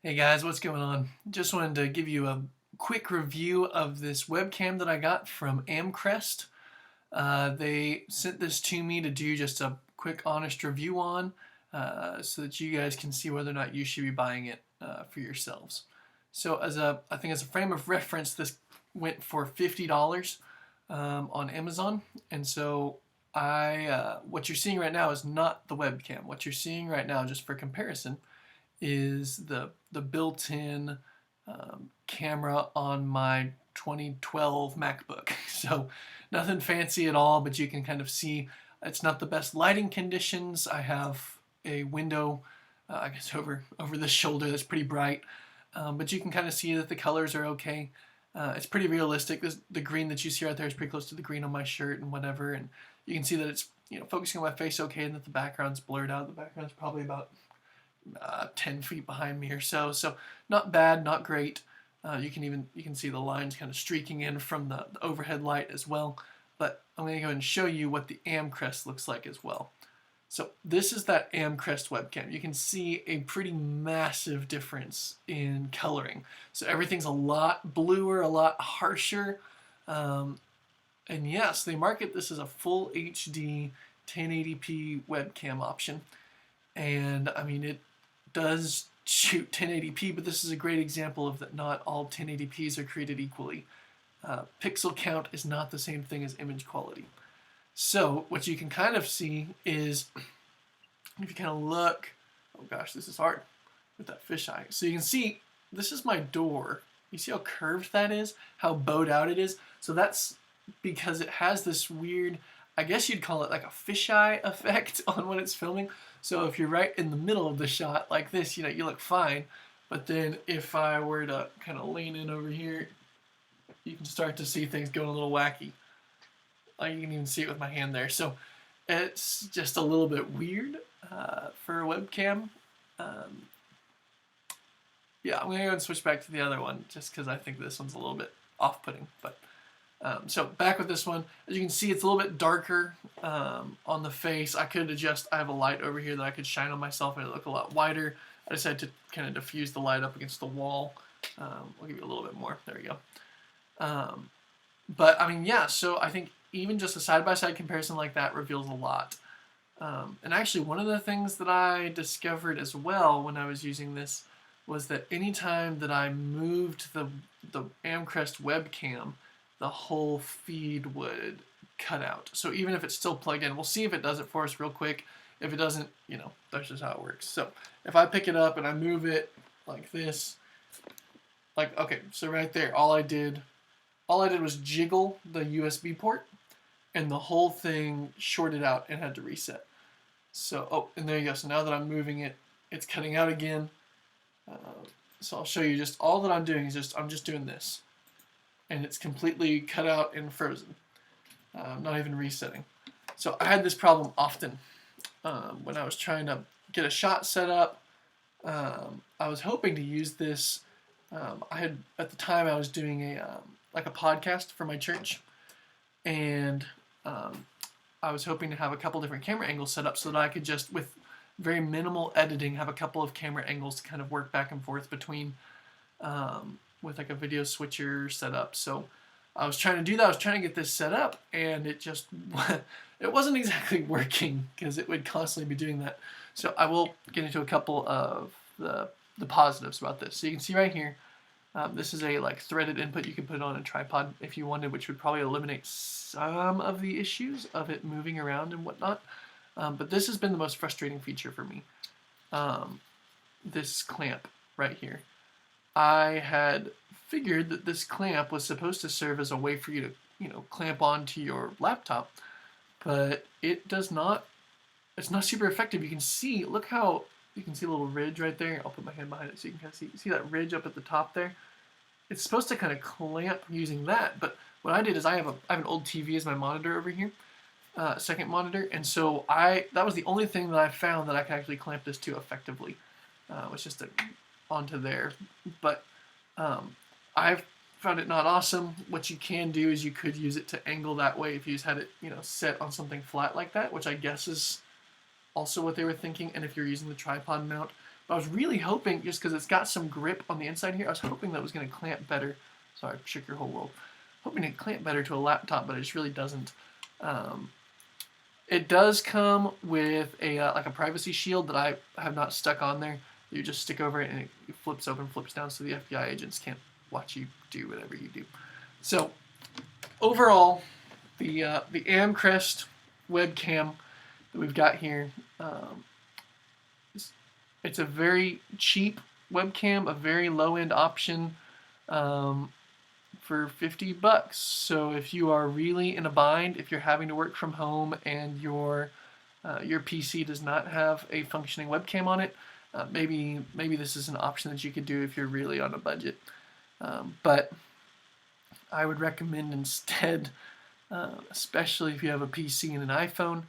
Hey guys, what's going on? Just wanted to give you a quick review of this webcam that I got from Amcrest. They sent this to me to do just a quick honest review on so that you guys can see whether or not you should be buying it for yourselves. So I think as a frame of reference, this went for $50 on Amazon. And so what you're seeing right now is not the webcam. What you're seeing right now, just for comparison, is the built-in camera on my 2012 MacBook. So nothing fancy at all, but you can kind of see it's not the best lighting conditions. I have a window, I guess over the shoulder that's pretty bright, but you can kind of see that the colors are okay. It's pretty realistic. The green that you see right there is pretty close to the green on my shirt and whatever, and you can see that it's focusing on my face okay, and that the background's blurred out. The background's probably about 10 feet behind me or so. So not bad, not great. You can see the lines kind of streaking in from the overhead light as well. But I'm going to go ahead and show you what the Amcrest looks like as well. So this is that Amcrest webcam. You can see a pretty massive difference in coloring. So everything's a lot bluer, a lot harsher. And yes, they market this as a full HD 1080p webcam option. And I mean, it does shoot 1080p, but this is a great example of that not all 1080ps are created equally. Pixel count is not the same thing as image quality. So what you can kind of see is, if you kind of look, oh gosh, this is hard with that fisheye. So you can see, this is my door. You see how curved that is? How bowed out it is? So that's because it has this weird, I guess you'd call it like a fisheye effect on when it's filming. So if you're right in the middle of the shot like this, you look fine. But then if I were to kind of lean in over here, you can start to see things going a little wacky. You can even see it with my hand there. So it's just a little bit weird for a webcam. Yeah, I'm going to go and switch back to the other one just because I think this one's a little bit off-putting. But so back with this one, as you can see, it's a little bit darker on the face. I could adjust. I have a light over here that I could shine on myself and it look a lot wider. I decided to kind of diffuse the light up against the wall. I'll give you a little bit more. There we go. But I mean, yeah, so I think even just a side-by-side comparison like that reveals a lot. And actually, one of the things that I discovered as well when I was using this was that anytime that I moved the Amcrest webcam, the whole feed would cut out. So even if it's still plugged in, we'll see if it does it for us real quick. If it doesn't, that's just how it works. So if I pick it up and I move it like this, okay, so right there, all I did was jiggle the USB port, and the whole thing shorted out and had to reset. So, and there you go. So now that I'm moving it, it's cutting out again. So I'll show you just all that I'm doing is I'm just doing this. And it's completely cut out and frozen. Not even resetting. So I had this problem often when I was trying to get a shot set up. I was hoping to use this. At the time I was doing a podcast for my church, and I was hoping to have a couple different camera angles set up so that I could just, with very minimal editing, have a couple of camera angles to kind of work back and forth between with like a video switcher set up. So I was trying to do that. I was trying to get this set up, and it just it wasn't exactly working because it would constantly be doing that. So I will get into a couple of the positives about this. So you can see right here, this is a threaded input. You can put it on a tripod if you wanted, which would probably eliminate some of the issues of it moving around and whatnot. But this has been the most frustrating feature for me. This clamp right here. I had figured that this clamp was supposed to serve as a way for you to, clamp onto your laptop, but it does not. It's not super effective. You can see, look how, you can see a little ridge right there. I'll put my hand behind it so you can kind of see that ridge up at the top there. It's supposed to kind of clamp using that, but what I did is I have an old TV as my monitor over here, second monitor, and so that was the only thing that I found that I could actually clamp this to effectively, was just onto there. But I've found it not awesome. What you can do is you could use it to angle that way if you just had it, set on something flat like that, which I guess is also what they were thinking. And if you're using the tripod mount, But I was really hoping, just because it's got some grip on the inside here, I was hoping that was going to clamp better. Sorry, shook your whole world. Hoping it clamp better to a laptop, but it just really doesn't. It does come with a like a privacy shield that I have not stuck on there. You just stick over it and it flips open, flips down, so the FBI agents can't watch you do whatever you do. So overall, the Amcrest webcam that we've got here, it's a very cheap webcam, a very low-end option for $50. So if you are really in a bind, if you're having to work from home and your PC does not have a functioning webcam on it, maybe this is an option that you could do if you're really on a budget. But I would recommend instead, especially if you have a PC and an iPhone,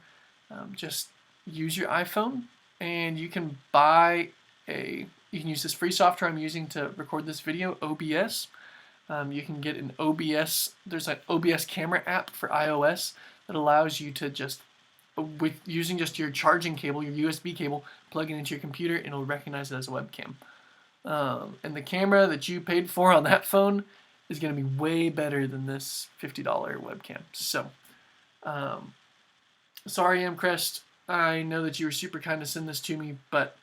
just use your iPhone, and you can buy you can use this free software I'm using to record this video, OBS. You can get an OBS, there's an OBS camera app for iOS that allows you to just, with using just your charging cable, your USB cable, plug it into your computer, and it'll recognize it as a webcam. And the camera that you paid for on that phone is going to be way better than this $50 webcam. So, sorry, Amcrest. I know that you were super kind to send this to me, but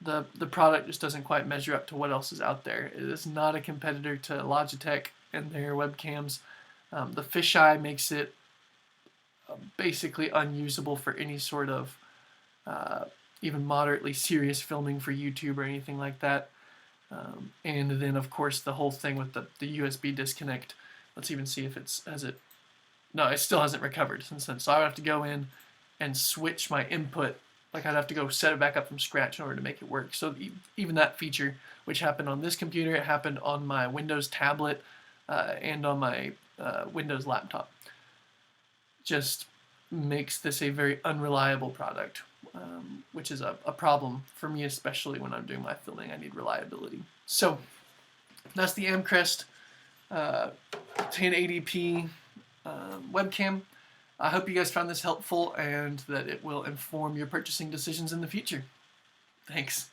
the product just doesn't quite measure up to what else is out there. It is not a competitor to Logitech and their webcams. The fisheye makes it basically unusable for any sort of even moderately serious filming for YouTube or anything like that. And then, of course, the whole thing with the USB disconnect. Let's even see if no, it still hasn't recovered since then. So I would have to go in and switch my input. Like, I'd have to go set it back up from scratch in order to make it work. So even that feature, which happened on this computer, it happened on my Windows tablet and on my Windows laptop, just makes this a very unreliable product, which is a problem for me, especially when I'm doing my filming. I need reliability. So that's the Amcrest 1080p webcam. I hope you guys found this helpful and that it will inform your purchasing decisions in the future. Thanks.